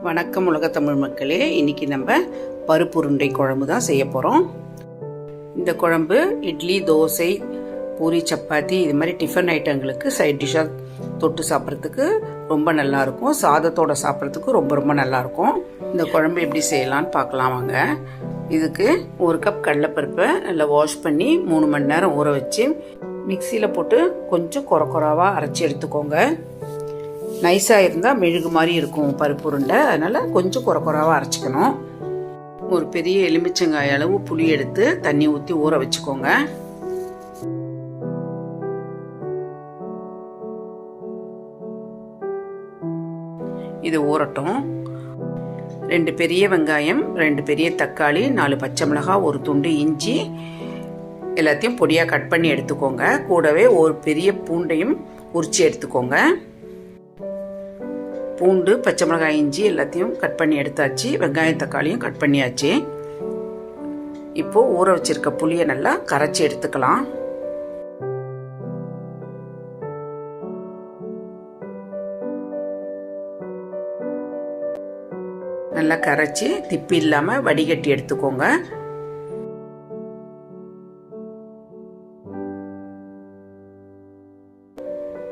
வணக்கம் உலக தமிழ் மக்களே. இன்றைக்கி நம்ம பருப்பு உருண்டை குழம்பு தான் செய்ய போகிறோம். இந்த குழம்பு இட்லி, தோசை, பூரி, சப்பாத்தி இது மாதிரி டிஃபன் ஐட்டங்களுக்கு சைட் டிஷ்ஷாக தொட்டு சாப்பிட்றதுக்கு ரொம்ப நல்லாயிருக்கும். சாதத்தோடு சாப்பிட்றதுக்கு ரொம்ப ரொம்ப நல்லாயிருக்கும். இந்த குழம்பு எப்படி செய்யலான்னு பார்க்கலாம் வாங்க. இதுக்கு 1 கப் கடலைப்பருப்பை நல்லா வாஷ் பண்ணி 3 மணி நேரம் ஊற வச்சு மிக்சியில் போட்டு கொஞ்சம் குறவாக அரைச்சி எடுத்துக்கோங்க. நைஸாக இருந்தால் மெழுகு மாதிரி இருக்கும் பருப்பு உருண்டை, அதனால் கொஞ்சம் குறவாக அரைச்சிக்கணும். ஒரு பெரிய எலுமிச்சங்காய் அளவு புளி எடுத்து தண்ணி ஊற்றி ஊற வச்சுக்கோங்க. இது ஊறட்டும். 2 பெரிய வெங்காயம், 2 பெரிய தக்காளி, 4 பச்சை மிளகாய், 1 துண்டு இஞ்சி எல்லாத்தையும் பொடியாக கட் பண்ணி எடுத்துக்கோங்க. கூடவே ஒரு பெரிய பூண்டையும் உரித்து எடுத்துக்கோங்க. பூண்டு, பச்சை மிளகாய், இஞ்சி எல்லாத்தையும் கட் பண்ணி எடுத்தாச்சு. வெங்காயம், தக்காளியும் கட் பண்ணியாச்சு. இப்போது ஊற வச்சிருக்க புளியை நல்லா கரைச்சி எடுத்துக்கலாம். நல்லா கரைச்சி திப்பி இல்லாமல் வடிகட்டி எடுத்துக்கோங்க.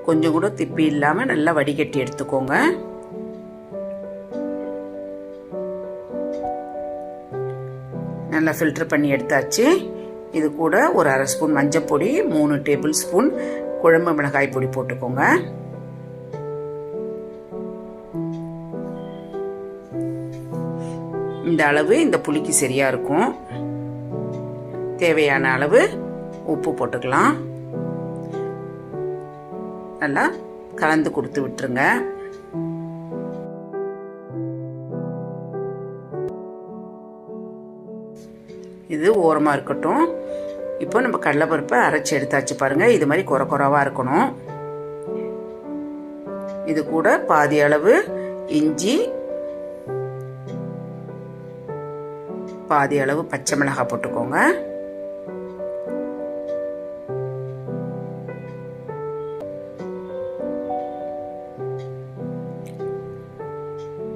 கொஞ்சம் கூட திப்பி இல்லாமல் நல்லா வடிகட்டி எடுத்துக்கோங்க. நல்லா ஃபில்டர் பண்ணி எடுத்தாச்சு. இது கூட ஒரு 1/2 ஸ்பூன் மஞ்சள் பொடி, 3 டேபிள் ஸ்பூன் குழம்பு மிளகாய் பொடி போட்டுக்கோங்க. இந்த அளவு இந்த புளிக்கு சரியா இருக்கும். தேவையான அளவு உப்பு போட்டுக்கலாம். நல்லா கலந்து கொடுத்து விட்டுருங்க. இது ஓரமாக இருக்கட்டும். இப்போ நம்ம கடலைப்பருப்பை அரைச்சி எடுத்தாச்சு பாருங்க. இது மாதிரி குறவாக இருக்கணும். இது கூட பாதி அளவு இஞ்சி, பாதி அளவு பச்சை மிளகாய் போட்டுக்கோங்க.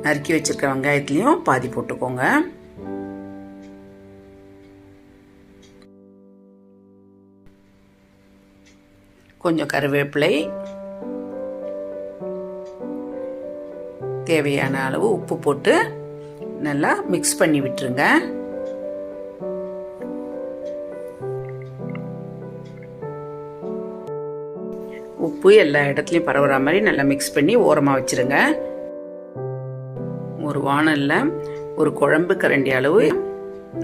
நறுக்கி வச்சிருக்க வெங்காயத்துலையும் பாதி போட்டுக்கோங்க. கொஞ்சம் கருவேப்பிலை, தேவையான அளவு உப்பு போட்டு நல்லா மிக்ஸ் பண்ணி விட்டுருங்க. உப்பு எல்லா இடத்துலையும் பரவுற மாதிரி நல்லா மிக்ஸ் பண்ணி ஓரமாக வச்சிருங்க. ஒரு வாணலில் ஒரு குழம்பு கரண்டி அளவு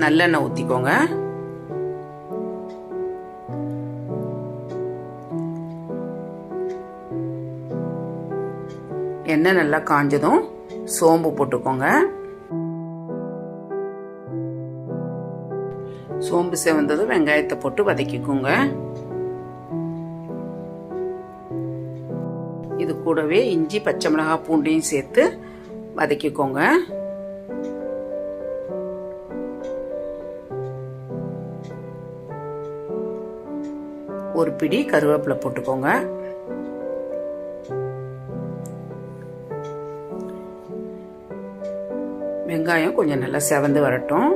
நல்லெண்ணெய் ஊற்றிக்கோங்க. எண்ணெய் நல்லா காஞ்சதும் சோம்பு போட்டுக்கோங்க. சோம்பு செவந்ததும் வெங்காயத்தை போட்டு வதக்கிக்கோங்க. இது கூடவே இஞ்சி, பச்சை மிளகாய், பூண்டையும் சேர்த்து வதக்கிக்கோங்க. ஒரு பிடி கருவேப்பிலை போட்டுக்கோங்க. வெங்காயம் கொஞ்சம் நல்லா செவந்து வரட்டும்.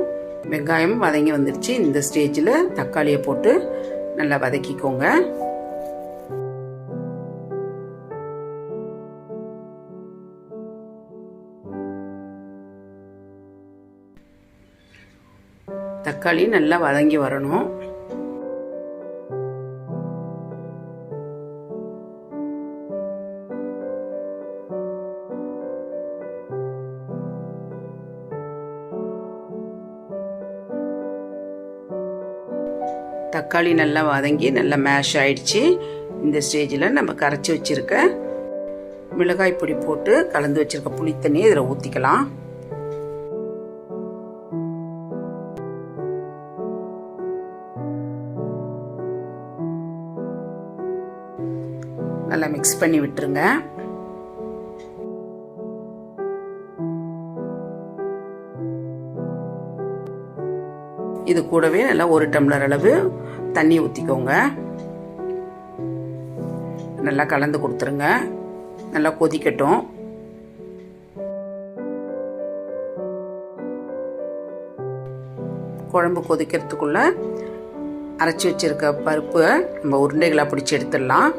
வெங்காயம் வதங்கி வந்துருச்சு. இந்த ஸ்டேஜில் தக்காளியை போட்டு நல்லா வதக்கிக்கோங்க. தக்காளி நல்லா வதங்கி வரணும். தக்காளி நல்லா வதங்கி நல்லா மேஷ் ஆயிடுச்சு. இந்த ஸ்டேஜில் நம்ம கரைச்சி வச்சிருக்க மிளகாய் பொடி போட்டு கலந்து வச்சிருக்க புளி தண்ணியை இதில் ஊற்றிக்கலாம். நல்லா மிக்ஸ் பண்ணி விட்டுருங்க. இது கூடவே நல்லா 1 டம்ளர் அளவு தண்ணி ஊற்றிக்கோங்க. நல்லா கலந்து கொடுத்துருங்க. நல்லா கொதிக்கட்டும். குழம்பு கொதிக்கிறதுக்குள்ளே அரைச்சி வச்சுருக்க பருப்பை நம்ம உருண்டைகளாக பிடிச்சி எடுத்துடலாம்.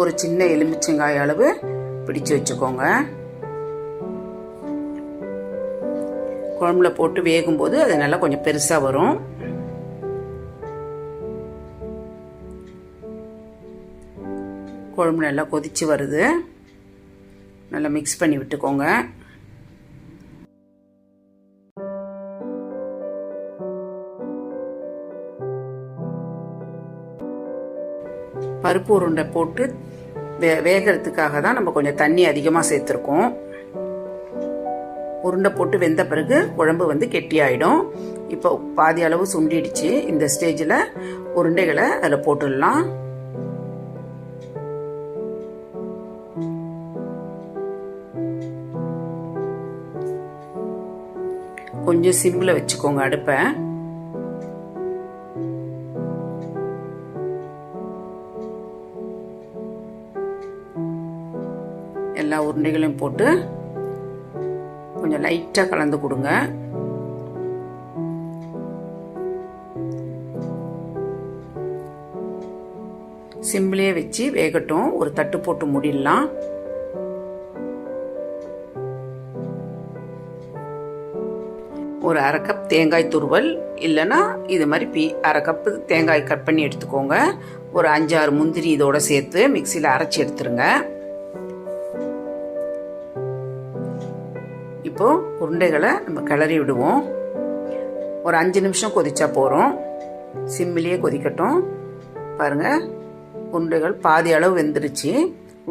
ஒரு சின்ன எலுமிச்சங்காய் அளவு பிடிச்சு வச்சுக்கோங்க. குழம்புல போட்டு வேகும்போது அது நல்லா கொஞ்சம் பெருசாக வரும். குழம்பு நல்லா கொதிச்சு வருது. நல்லா மிக்ஸ் பண்ணி விட்டுக்கோங்க. பருப்பு உருண்டை போட்டு வேகிறதுக்காக தான் நம்ம கொஞ்சம் தண்ணி அதிகமாக சேர்த்துருக்கோம். உருண்டை போட்டு வெந்த பிறகு குழம்பு வந்து கெட்டியாயிடும். இப்போ பாதி அளவு சுண்டிடுச்சு. இந்த ஸ்டேஜில் உருண்டைகளை அதில் போட்டுடலாம். கொஞ்சம் சிம்மில் வச்சுக்கோங்க அடுப்பை. எல்லா உருண்டைகளையும் போட்டு கொஞ்சம் லைட்டாக கலந்து கொடுங்க. சிம்லேயே வச்சு வேகட்டும். ஒரு தட்டு போட்டு மூடிடலாம். ஒரு அரை கப் தேங்காய் துருவல், இல்லைன்னா இது மாதிரி அரை கப்பு தேங்காய் கட் பண்ணி எடுத்துக்கோங்க. ஒரு 5-6 முந்திரி இதோட சேர்த்து மிக்சியில் அரைச்சி எடுத்துருங்க. இப்போ உருண்டைகளை நம்ம கிளறி விடுவோம். ஒரு 5 நிமிஷம் கொதிச்சா போகிறோம். சிம்மிலேயே கொதிக்கட்டும். பாருங்க, உருண்டைகள் பாதி அளவு வெந்துருச்சு.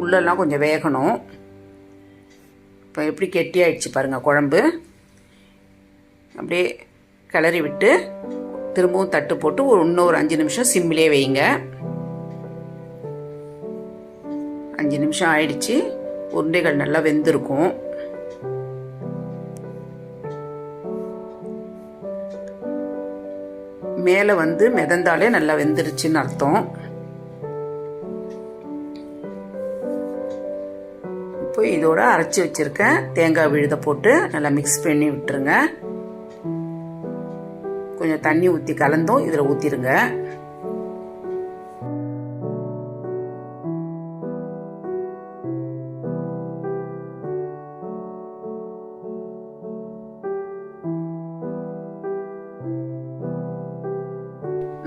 உள்ளெல்லாம் கொஞ்சம் வேகணும். இப்போ எப்படி கெட்டியாயிடுச்சு பாருங்க குழம்பு. அப்படியே கிளறி விட்டு திரும்பவும் தட்டு போட்டு இன்னொரு 5 நிமிஷம் சிம்மிலே வைங்க. 5 நிமிஷம் ஆயிடுச்சு. உருண்டைகள் நல்லா வெந்திருக்கும். மேலே வந்து மிதந்தாலே நல்லா வெந்துருச்சுன்னு அர்த்தம். இப்போ இதோட அரைச்சி வச்சிருக்க தேங்காய் விழுத போட்டு நல்லா மிக்ஸ் பண்ணி விட்டுருங்க. கொஞ்சம் தண்ணி ஊற்றி கலந்தும் இதில் ஊற்றிடுங்க.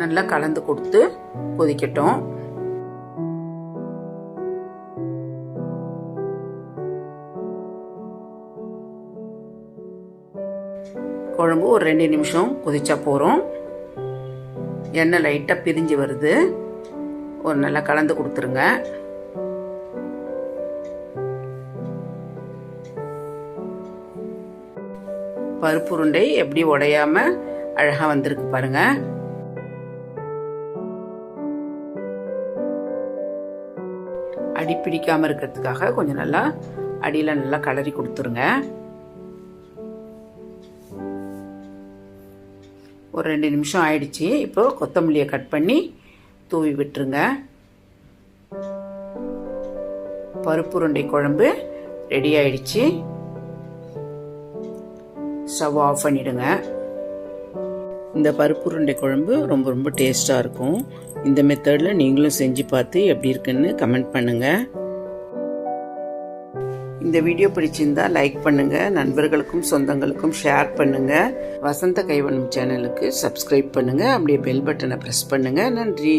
நல்லா கலந்து கொடுத்து கொதிக்கட்டும். குழம்பு ஒரு 2 நிமிஷம் கொதிச்சா போகிறோம். எண்ணெய் லைட்டாக பிரிஞ்சு வருது. ஒரு நல்லா கலந்து கொடுத்துருங்க. பருப்பு உருண்டை எப்படி உடையாம அழகாக வந்திருக்கு பாருங்க. அடி பிடிக்காம இருக்கிறதுக்காக கொஞ்சம் நல்லா அடியில் நல்லா கலரி கொடுத்துருங்க. ஒரு 2 நிமிஷம் ஆயிடுச்சு. இப்போ கொத்தமல்லியை கட் பண்ணி தூவி விட்டுருங்க. பருப்பு உருண்டை குழம்பு ரெடி ஆயிடுச்சு. ஸ்டவ் ஆஃப் பண்ணிடுங்க. இந்த பருப்பு உருண்டை குழம்பு ரொம்ப ரொம்ப டேஸ்டாக இருக்கும். இந்த மெத்தடில் நீங்களும் செஞ்சு பார்த்து எப்படி இருக்குன்னு கமெண்ட் பண்ணுங்கள். இந்த வீடியோ பிடிச்சிருந்தா லைக் பண்ணுங்கள். நண்பர்களுக்கும் சொந்தங்களுக்கும் ஷேர் பண்ணுங்கள். வசந்த கைவண்ணம் சேனலுக்கு சப்ஸ்கிரைப் பண்ணுங்கள். அப்படியே பெல் பட்டனை ப்ரெஸ் பண்ணுங்கள். நன்றி.